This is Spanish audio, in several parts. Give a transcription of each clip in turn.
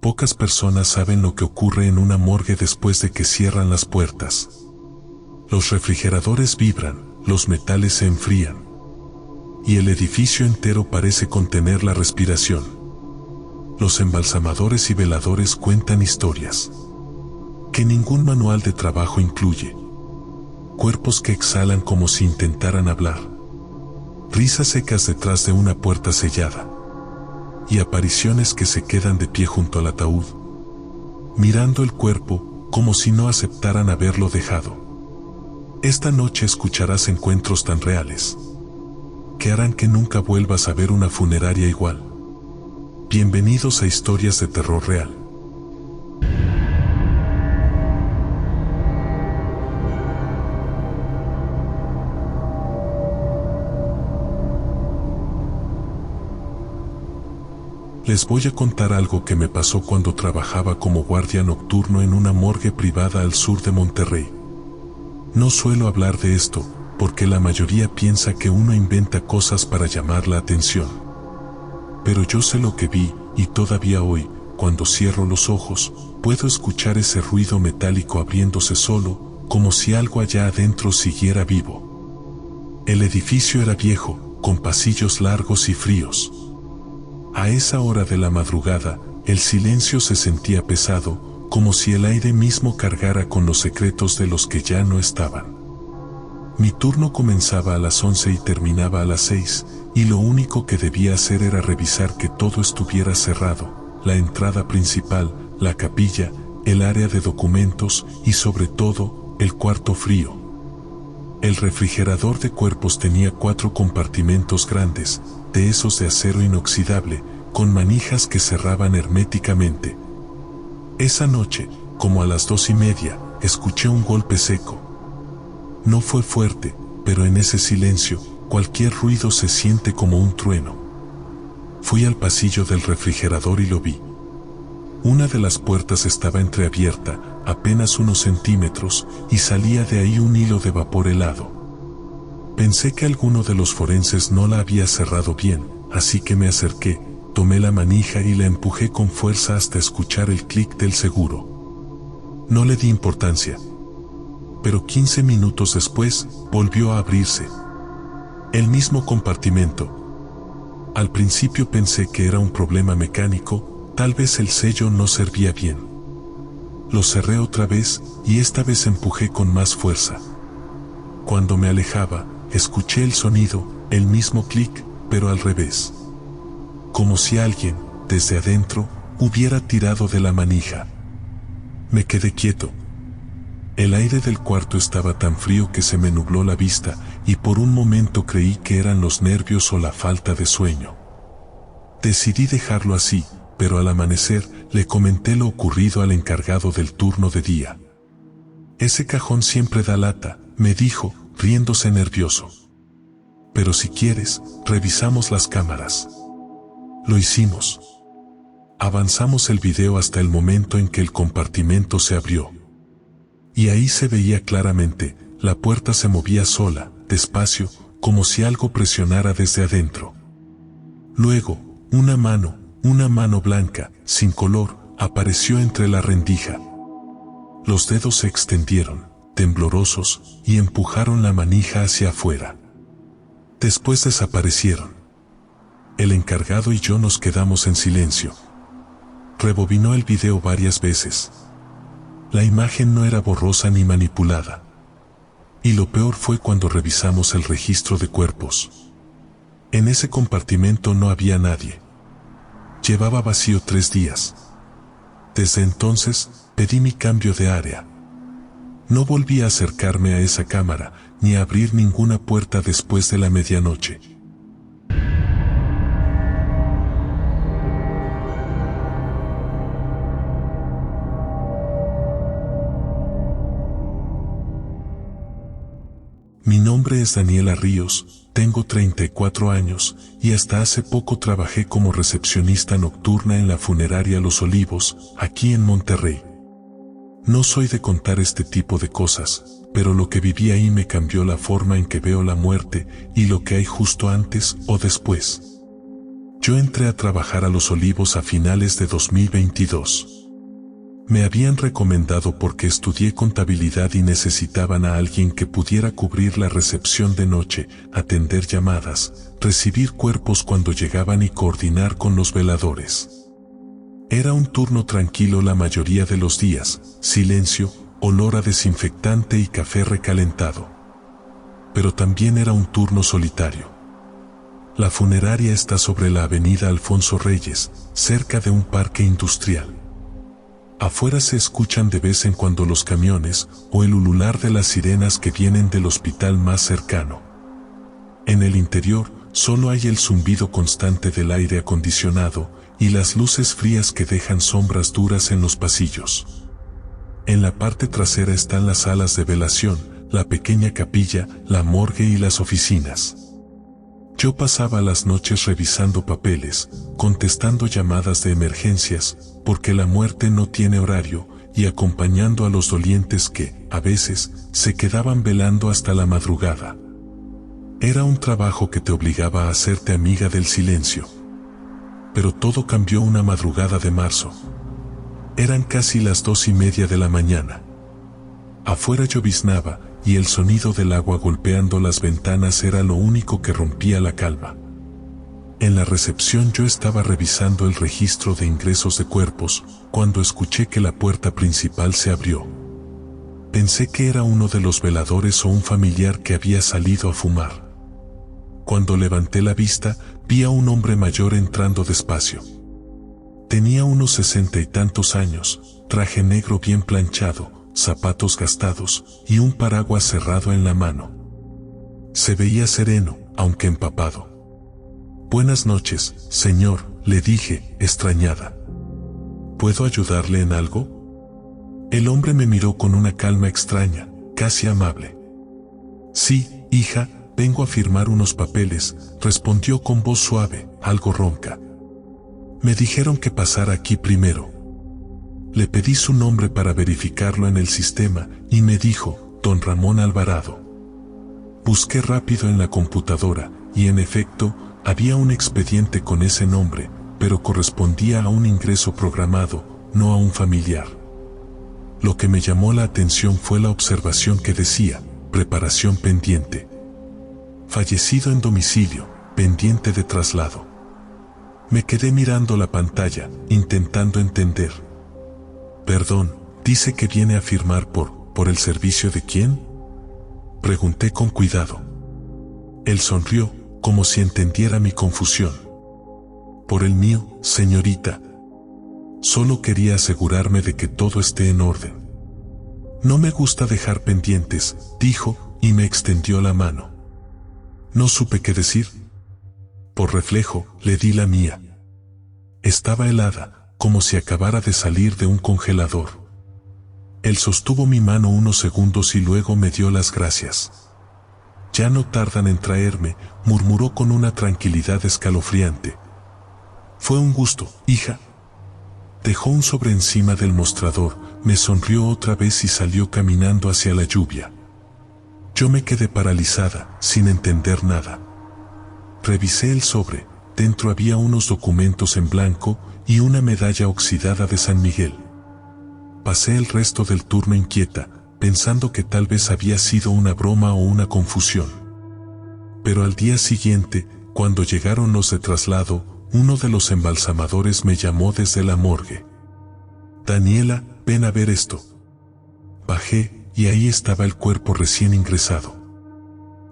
pocas personas saben lo que ocurre en una morgue después de que cierran las puertas. Los refrigeradores vibran, los metales se enfrían. Y el edificio entero parece contener la respiración. Los embalsamadores y veladores cuentan historias que ningún manual de trabajo incluye. Cuerpos que exhalan como si intentaran hablar. Risas secas detrás de una puerta sellada. Y apariciones que se quedan de pie junto al ataúd, mirando el cuerpo como si no aceptaran haberlo dejado. Esta noche escucharás encuentros tan reales que harán que nunca vuelvas a ver una funeraria igual. Bienvenidos a Historias de Terror Real. Les voy a contar algo que me pasó cuando trabajaba como guardia nocturno en una morgue privada al sur de Monterrey. No suelo hablar de esto, porque la mayoría piensa que uno inventa cosas para llamar la atención. Pero yo sé lo que vi, y todavía hoy, cuando cierro los ojos, puedo escuchar ese ruido metálico abriéndose solo, como si algo allá adentro siguiera vivo. El edificio era viejo, con pasillos largos y fríos. A esa hora de la madrugada, el silencio se sentía pesado, como si el aire mismo cargara con los secretos de los que ya no estaban. Mi turno comenzaba a las 11 y terminaba a las 6, y lo único que debía hacer era revisar que todo estuviera cerrado, la entrada principal, la capilla, el área de documentos y sobre todo, el cuarto frío. El refrigerador de cuerpos tenía 4 compartimentos grandes, de esos de acero inoxidable, con manijas que cerraban herméticamente. Esa noche, como a las 2:30, escuché un golpe seco. No fue fuerte, pero en ese silencio, cualquier ruido se siente como un trueno. Fui al pasillo del refrigerador y lo vi. Una de las puertas estaba entreabierta, apenas unos centímetros, y salía de ahí un hilo de vapor helado. Pensé que alguno de los forenses no la había cerrado bien, así que me acerqué, tomé la manija y la empujé con fuerza hasta escuchar el clic del seguro. No le di importancia. Pero 15 minutos después, volvió a abrirse. El mismo compartimento. Al principio pensé que era un problema mecánico, tal vez el sello no servía bien. Lo cerré otra vez, y esta vez empujé con más fuerza. Cuando me alejaba, escuché el sonido, el mismo clic, pero al revés. Como si alguien, desde adentro, hubiera tirado de la manija. Me quedé quieto. El aire del cuarto estaba tan frío que se me nubló la vista, y por un momento creí que eran los nervios o la falta de sueño. Decidí dejarlo así, pero al amanecer, le comenté lo ocurrido al encargado del turno de día. Ese cajón siempre da lata, me dijo, riéndose nervioso. Pero si quieres, revisamos las cámaras. Lo hicimos. Avanzamos el video hasta el momento en que el compartimento se abrió. Y ahí se veía claramente, la puerta se movía sola, despacio, como si algo presionara desde adentro. Luego, una mano blanca, sin color, apareció entre la rendija. Los dedos se extendieron, temblorosos, y empujaron la manija hacia afuera. Después desaparecieron. El encargado y yo nos quedamos en silencio. Rebobinó el video varias veces. La imagen no era borrosa ni manipulada. Y lo peor fue cuando revisamos el registro de cuerpos. En ese compartimento no había nadie. Llevaba vacío 3 días. Desde entonces, pedí mi cambio de área. No volví a acercarme a esa cámara, ni a abrir ninguna puerta después de la medianoche. Mi nombre es Daniela Ríos, tengo 34 años, y hasta hace poco trabajé como recepcionista nocturna en la funeraria Los Olivos, aquí en Monterrey. No soy de contar este tipo de cosas, pero lo que viví ahí me cambió la forma en que veo la muerte y lo que hay justo antes o después. Yo entré a trabajar a Los Olivos a finales de 2022. Me habían recomendado porque estudié contabilidad y necesitaban a alguien que pudiera cubrir la recepción de noche, atender llamadas, recibir cuerpos cuando llegaban y coordinar con los veladores. Era un turno tranquilo la mayoría de los días, silencio, olor a desinfectante y café recalentado. Pero también era un turno solitario. La funeraria está sobre la avenida Alfonso Reyes, cerca de un parque industrial. Afuera se escuchan de vez en cuando los camiones o el ulular de las sirenas que vienen del hospital más cercano. En el interior solo hay el zumbido constante del aire acondicionado y las luces frías que dejan sombras duras en los pasillos. En la parte trasera están las salas de velación, la pequeña capilla, la morgue y las oficinas. Yo pasaba las noches revisando papeles, contestando llamadas de emergencias, porque la muerte no tiene horario, y acompañando a los dolientes que, a veces, se quedaban velando hasta la madrugada. Era un trabajo que te obligaba a hacerte amiga del silencio. Pero todo cambió una madrugada de marzo. Eran casi las 2:30 de la mañana. Afuera lloviznaba, y el sonido del agua golpeando las ventanas era lo único que rompía la calma. En la recepción yo estaba revisando el registro de ingresos de cuerpos, cuando escuché que la puerta principal se abrió. Pensé que era uno de los veladores o un familiar que había salido a fumar. Cuando levanté la vista, vi a un hombre mayor entrando despacio. Tenía unos 60 y tantos años, traje negro bien planchado, zapatos gastados y un paraguas cerrado en la mano. Se veía sereno, aunque empapado. «Buenas noches, señor», le dije, extrañada. «¿Puedo ayudarle en algo?» El hombre me miró con una calma extraña, casi amable. «Sí, hija, vengo a firmar unos papeles», respondió con voz suave, algo ronca. «Me dijeron que pasara aquí primero». Le pedí su nombre para verificarlo en el sistema y me dijo, «Don Ramón Alvarado». Busqué rápido en la computadora y en efecto, había un expediente con ese nombre, pero correspondía a un ingreso programado, no a un familiar. Lo que me llamó la atención fue la observación que decía, «Preparación pendiente». Fallecido en domicilio, pendiente de traslado. Me quedé mirando la pantalla, intentando entender. «Perdón, dice que viene a firmar ¿por el servicio de quién?», pregunté con cuidado. Él sonrió, como si entendiera mi confusión. «Por el mío, señorita. Solo quería asegurarme de que todo esté en orden». «No me gusta dejar pendientes», dijo, y me extendió la mano. No supe qué decir. Por reflejo, le di la mía. Estaba helada, como si acabara de salir de un congelador. Él sostuvo mi mano unos segundos y luego me dio las gracias. «Ya no tardan en traerme», murmuró con una tranquilidad escalofriante. «Fue un gusto, hija». Dejó un sobre encima del mostrador, me sonrió otra vez y salió caminando hacia la lluvia. Yo me quedé paralizada, sin entender nada. Revisé el sobre, dentro había unos documentos en blanco y una medalla oxidada de San Miguel. Pasé el resto del turno inquieta, pensando que tal vez había sido una broma o una confusión. Pero al día siguiente, cuando llegaron los de traslado, uno de los embalsamadores me llamó desde la morgue. «Daniela, ven a ver esto». Bajé, y ahí estaba el cuerpo recién ingresado.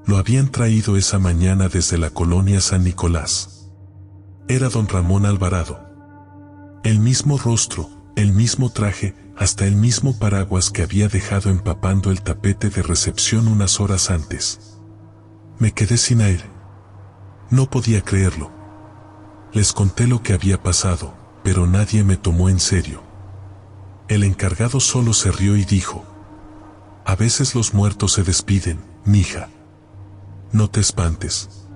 Lo habían traído esa mañana desde la colonia San Nicolás. Era don Ramón Alvarado. El mismo rostro, el mismo traje, hasta el mismo paraguas que había dejado empapando el tapete de recepción unas horas antes. Me quedé sin aire. No podía creerlo. Les conté lo que había pasado, pero nadie me tomó en serio. El encargado solo se rió y dijo: «A veces los muertos se despiden, mija. No te espantes».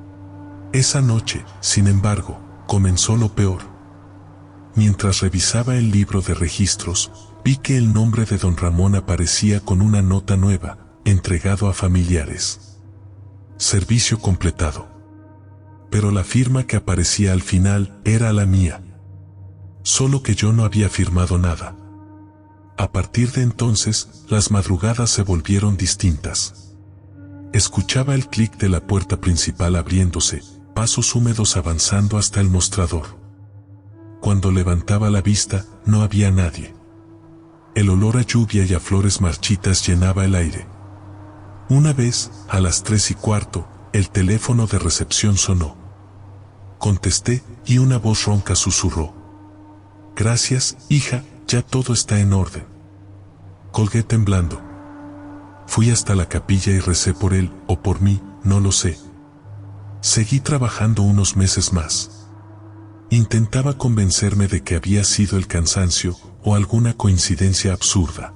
Esa noche, sin embargo, comenzó lo peor. Mientras revisaba el libro de registros, vi que el nombre de don Ramón aparecía con una nota nueva, entregado a familiares. Servicio completado. pero la firma que aparecía al final era la mía. Solo que yo no había firmado nada. A partir de entonces, las madrugadas se volvieron distintas. Escuchaba el clic de la puerta principal abriéndose, pasos húmedos avanzando hasta el mostrador. Cuando levantaba la vista, no había nadie. El olor a lluvia y a flores marchitas llenaba el aire. Una vez, a las 3:15, el teléfono de recepción sonó. Contesté y una voz ronca susurró: «Gracias, hija, ya todo está en orden». Colgué temblando. Fui hasta la capilla y recé por él, o por mí, no lo sé. Seguí trabajando unos meses más. Intentaba convencerme de que había sido el cansancio o alguna coincidencia absurda.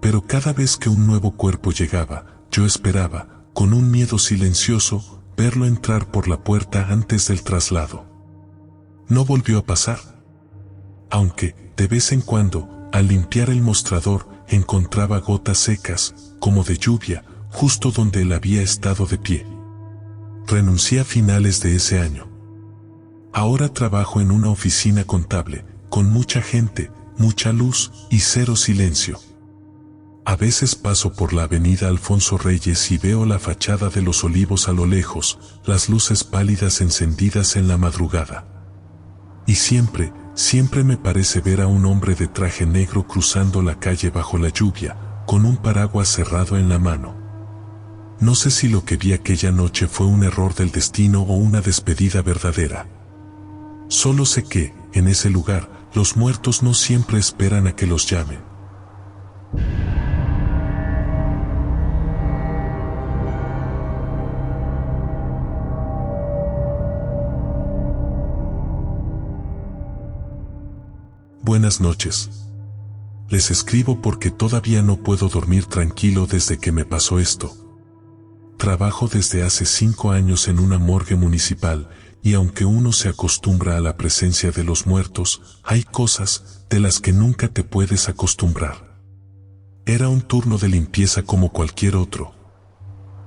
Pero cada vez que un nuevo cuerpo llegaba, yo esperaba, con un miedo silencioso, verlo entrar por la puerta antes del traslado. No volvió a pasar. Aunque, de vez en cuando, al limpiar el mostrador, encontraba gotas secas, como de lluvia, justo donde él había estado de pie. Renuncié a finales de ese año. Ahora trabajo en una oficina contable, con mucha gente, mucha luz y cero silencio. A veces paso por la avenida Alfonso Reyes y veo la fachada de Los Olivos a lo lejos, las luces pálidas encendidas en la madrugada. Y siempre me parece ver a un hombre de traje negro cruzando la calle bajo la lluvia, con un paraguas cerrado en la mano. No sé si lo que vi aquella noche fue un error del destino o una despedida verdadera. Solo sé que, en ese lugar, los muertos no siempre esperan a que los llamen. Buenas noches. Les escribo porque todavía no puedo dormir tranquilo desde que me pasó esto. Trabajo desde hace 5 años en una morgue municipal, y aunque uno se acostumbra a la presencia de los muertos, hay cosas de las que nunca te puedes acostumbrar. Era un turno de limpieza como cualquier otro.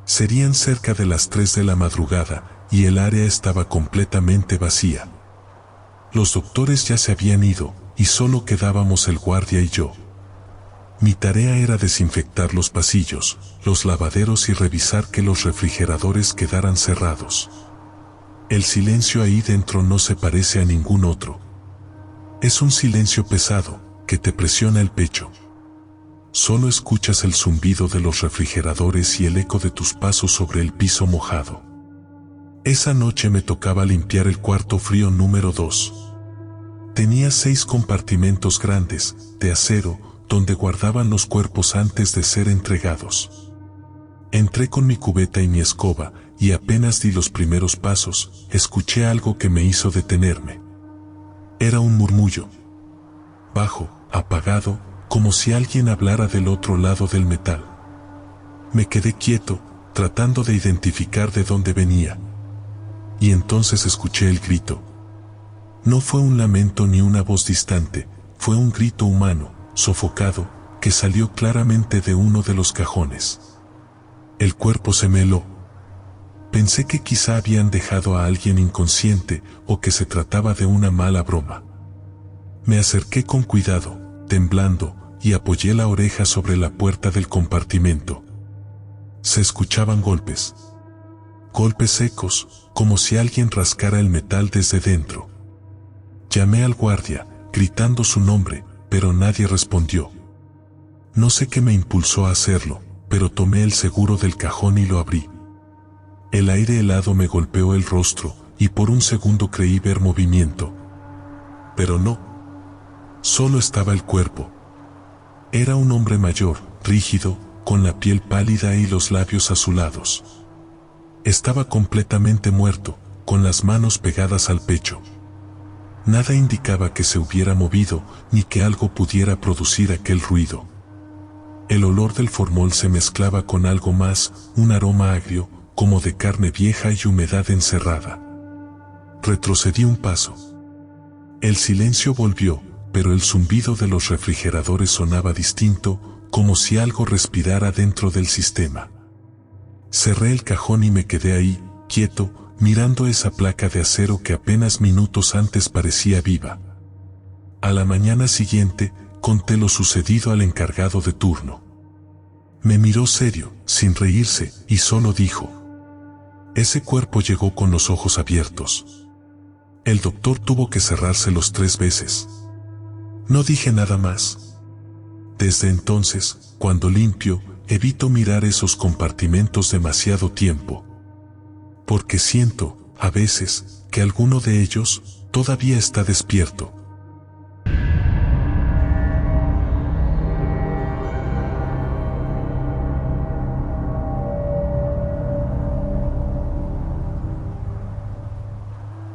Serían cerca de las 3 de la madrugada, y el área estaba completamente vacía. Los doctores ya se habían ido, y solo quedábamos el guardia y yo. Mi tarea era desinfectar los pasillos, los lavaderos y revisar que los refrigeradores quedaran cerrados. El silencio ahí dentro no se parece a ningún otro. Es un silencio pesado, que te presiona el pecho. Solo escuchas el zumbido de los refrigeradores y el eco de tus pasos sobre el piso mojado. Esa noche me tocaba limpiar el cuarto frío número 2. Tenía 6 compartimentos grandes, de acero, donde guardaban los cuerpos antes de ser entregados. Entré con mi cubeta y mi escoba, y apenas di los primeros pasos, escuché algo que me hizo detenerme. Era un murmullo. Bajo, apagado, como si alguien hablara del otro lado del metal. Me quedé quieto, tratando de identificar de dónde venía. Y entonces escuché el grito. No fue un lamento ni una voz distante, fue un grito humano, sofocado, que salió claramente de uno de los cajones. El cuerpo se me heló. Pensé que quizá habían dejado a alguien inconsciente o que se trataba de una mala broma. Me acerqué con cuidado, temblando, y apoyé la oreja sobre la puerta del compartimento. Se escuchaban golpes. Golpes secos, como si alguien rascara el metal desde dentro. Llamé al guardia, gritando su nombre, pero nadie respondió. No sé qué me impulsó a hacerlo, pero tomé el seguro del cajón y lo abrí. El aire helado me golpeó el rostro, y por un segundo creí ver movimiento. Pero no. Solo estaba el cuerpo. Era un hombre mayor, rígido, con la piel pálida y los labios azulados. Estaba completamente muerto, con las manos pegadas al pecho. Nada indicaba que se hubiera movido, ni que algo pudiera producir aquel ruido. El olor del formol se mezclaba con algo más, un aroma agrio, como de carne vieja y humedad encerrada. Retrocedí un paso. El silencio volvió, pero el zumbido de los refrigeradores sonaba distinto, como si algo respirara dentro del sistema. Cerré el cajón y me quedé ahí, quieto, mirando esa placa de acero que apenas minutos antes parecía viva. A la mañana siguiente, conté lo sucedido al encargado de turno. Me miró serio, sin reírse, y solo dijo: ese cuerpo llegó con los ojos abiertos. El doctor tuvo que cerrárselos 3 veces. No dije nada más. Desde entonces, cuando limpio, evito mirar esos compartimentos demasiado tiempo. Porque siento, a veces, que alguno de ellos todavía está despierto.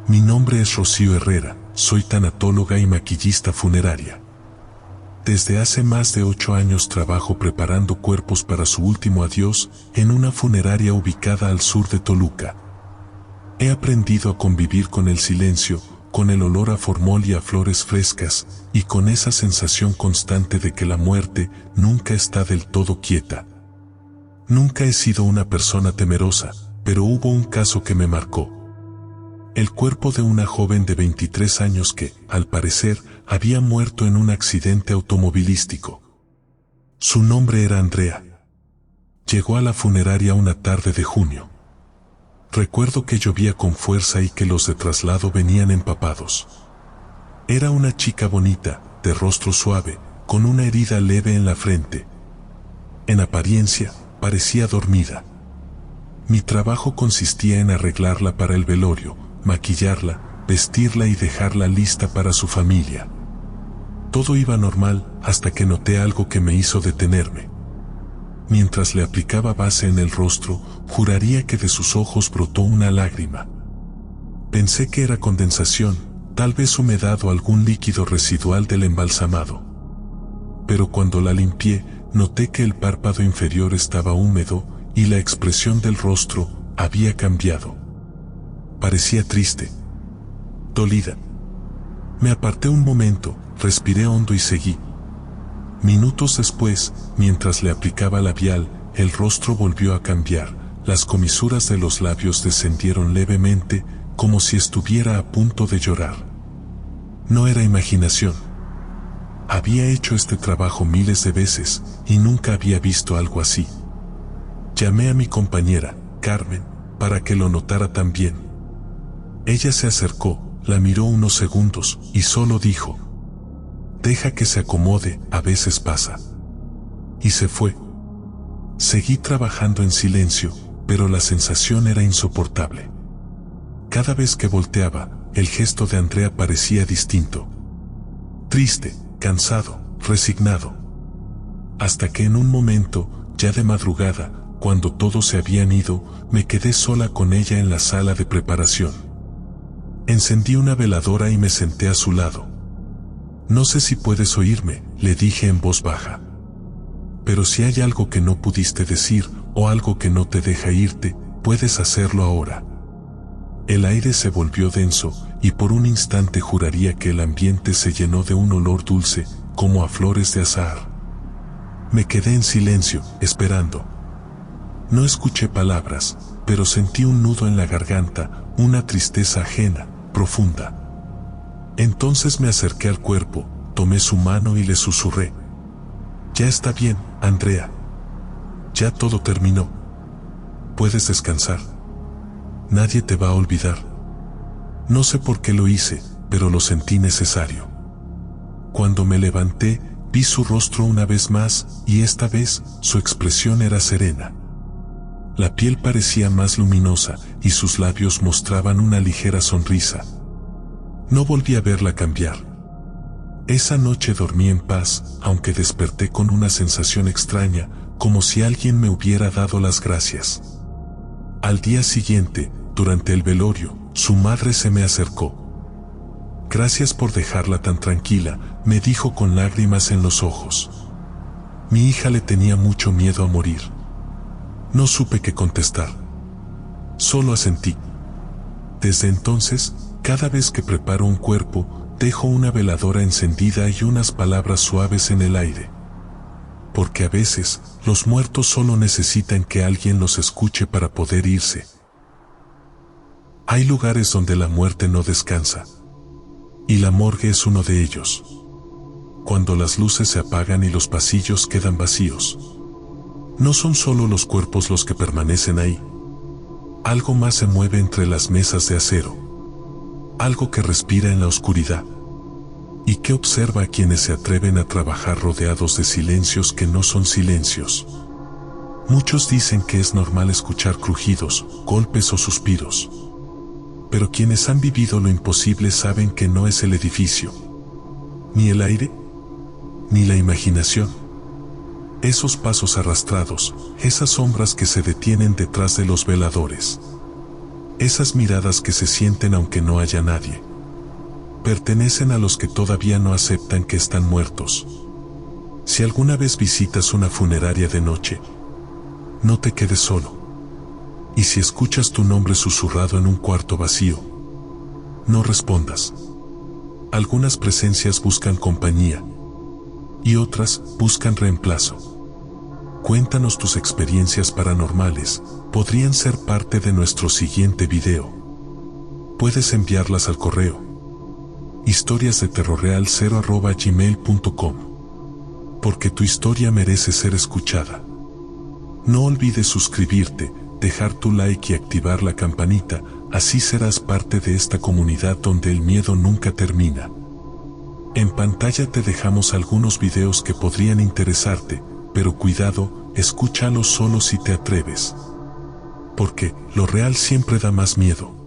Mi nombre es Rocío Herrera, soy tanatóloga y maquillista funeraria. Desde hace más de 8 años trabajo preparando cuerpos para su último adiós en una funeraria ubicada al sur de Toluca. He aprendido a convivir con el silencio, con el olor a formol y a flores frescas, y con esa sensación constante de que la muerte nunca está del todo quieta. Nunca he sido una persona temerosa, pero hubo un caso que me marcó. El cuerpo de una joven de 23 años que, al parecer, había muerto en un accidente automovilístico. Su nombre era Andrea. Llegó a la funeraria una tarde de junio. Recuerdo que llovía con fuerza y que los de traslado venían empapados. Era una chica bonita, de rostro suave, con una herida leve en la frente. En apariencia, parecía dormida. Mi trabajo consistía en arreglarla para el velorio, maquillarla, vestirla y dejarla lista para su familia. Todo iba normal hasta que noté algo que me hizo detenerme. Mientras le aplicaba base en el rostro, juraría que de sus ojos brotó una lágrima. Pensé que era condensación, tal vez humedad o algún líquido residual del embalsamado. Pero cuando la limpié, noté que el párpado inferior estaba húmedo y la expresión del rostro había cambiado. Parecía triste, dolida. Me aparté un momento, respiré hondo y seguí. Minutos después, mientras le aplicaba labial, el rostro volvió a cambiar, las comisuras de los labios descendieron levemente, como si estuviera a punto de llorar. No era imaginación. Había hecho este trabajo miles de veces, y nunca había visto algo así. Llamé a mi compañera, Carmen, para que lo notara también. Ella se acercó, la miró unos segundos, y solo dijo: deja que se acomode, a veces pasa. Y se fue. Seguí trabajando en silencio, pero la sensación era insoportable. Cada vez que volteaba, el gesto de Andrea parecía distinto. Triste, cansado, resignado. Hasta que en un momento, ya de madrugada, cuando todos se habían ido, me quedé sola con ella en la sala de preparación. Encendí una veladora y me senté a su lado. No sé si puedes oírme, le dije en voz baja. Pero si hay algo que no pudiste decir, o algo que no te deja irte, puedes hacerlo ahora. El aire se volvió denso, y por un instante juraría que el ambiente se llenó de un olor dulce, como a flores de azahar. Me quedé en silencio, esperando. No escuché palabras, pero sentí un nudo en la garganta, una tristeza ajena, profunda. Entonces me acerqué al cuerpo, tomé su mano y le susurré: ya está bien, Andrea. Ya todo terminó. Puedes descansar. Nadie te va a olvidar. No sé por qué lo hice, pero lo sentí necesario. Cuando me levanté, vi su rostro una vez más, y esta vez, su expresión era serena. La piel parecía más luminosa, y sus labios mostraban una ligera sonrisa. No volví a verla cambiar. Esa noche dormí en paz, aunque desperté con una sensación extraña, como si alguien me hubiera dado las gracias. Al día siguiente, durante el velorio, su madre se me acercó. Gracias por dejarla tan tranquila, me dijo con lágrimas en los ojos. Mi hija le tenía mucho miedo a morir. No supe qué contestar. Solo asentí. Desde entonces, cada vez que preparo un cuerpo, dejo una veladora encendida y unas palabras suaves en el aire. Porque a veces, los muertos solo necesitan que alguien los escuche para poder irse. Hay lugares donde la muerte no descansa. Y la morgue es uno de ellos. Cuando las luces se apagan y los pasillos quedan vacíos. No son solo los cuerpos los que permanecen ahí. Algo más se mueve entre las mesas de acero. Algo que respira en la oscuridad. Y que observa a quienes se atreven a trabajar rodeados de silencios que no son silencios. Muchos dicen que es normal escuchar crujidos, golpes o suspiros. Pero quienes han vivido lo imposible saben que no es el edificio, ni el aire, ni la imaginación. Esos pasos arrastrados, esas sombras que se detienen detrás de los veladores. Esas miradas que se sienten aunque no haya nadie. Pertenecen a los que todavía no aceptan que están muertos. Si alguna vez visitas una funeraria de noche, no te quedes solo. Y si escuchas tu nombre susurrado en un cuarto vacío, no respondas. Algunas presencias buscan compañía y otras buscan reemplazo. Cuéntanos tus experiencias paranormales, podrían ser parte de nuestro siguiente video. Puedes enviarlas al correo historiasdeterrorreal0@gmail.com, porque tu historia merece ser escuchada. No olvides suscribirte, dejar tu like y activar la campanita, así serás parte de esta comunidad donde el miedo nunca termina. En pantalla te dejamos algunos videos que podrían interesarte, pero cuidado, escúchalos solo si te atreves. Porque lo real siempre da más miedo.